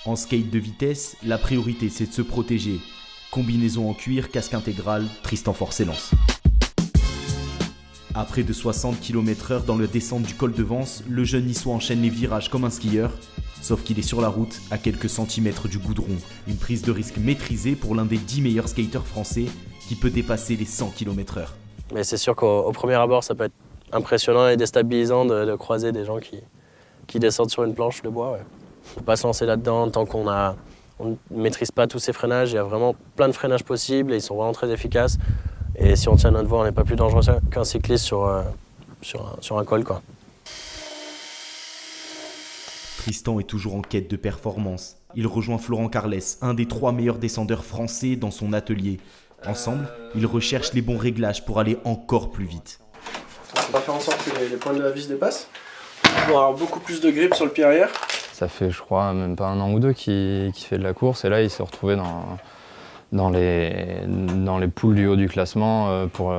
En skate de vitesse, la priorité c'est de se protéger. Combinaison en cuir, casque intégral, Tristan Faure s'élance. À près de 60 km/h dans la descente du col de Vence, le jeune niçois enchaîne les virages comme un skieur, sauf qu'il est sur la route à quelques centimètres du goudron. Une prise de risque maîtrisée pour l'un des 10 meilleurs skateurs français qui peut dépasser les 100 km/h. Mais c'est sûr qu'au premier abord, ça peut être impressionnant et déstabilisant de croiser des gens qui descendent sur une planche de bois. Ouais. Faut pas se lancer là-dedans tant qu'on ne maîtrise pas tous ces freinages. Il y a vraiment plein de freinages possibles et ils sont vraiment très efficaces. Et si on tient notre voie, on n'est pas plus dangereux qu'un cycliste sur un col, quoi. Tristan est toujours en quête de performance. Il rejoint Florent Carles, un des 3 meilleurs descendeurs français, dans son atelier. Ensemble, ils recherchent les bons réglages pour aller encore plus vite. On va faire en sorte que les pointes de la vis dépassent. On va avoir beaucoup plus de grip sur le pied arrière. Ça fait, je crois, même pas un an ou deux qu'il fait de la course. Et là, il s'est retrouvé dans les poules du haut du classement pour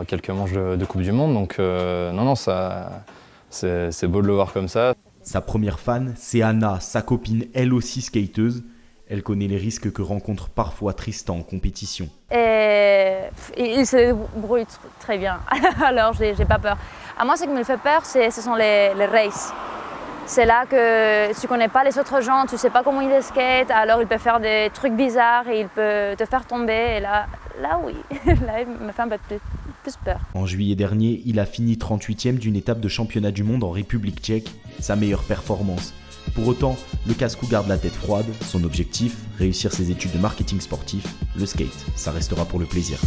quelques manches de Coupe du Monde. Donc non, c'est beau de le voir comme ça. Sa première fan, c'est Anna, sa copine, elle aussi skateuse. Elle connaît les risques que rencontre parfois Tristan en compétition. Il se débrouille très bien, alors j'ai pas peur. À moi, ce qui me fait peur, ce sont les races. C'est là que tu connais pas les autres gens, tu sais pas comment ils skatent, alors il peut faire des trucs bizarres et il peut te faire tomber. Et là oui, là il me fait un peu plus peur. En juillet dernier, il a fini 38e d'une étape de championnat du monde en République tchèque, sa meilleure performance. Pour autant, le casse-cou garde la tête froide. Son objectif, réussir ses études de marketing sportif. Le skate, ça restera pour le plaisir.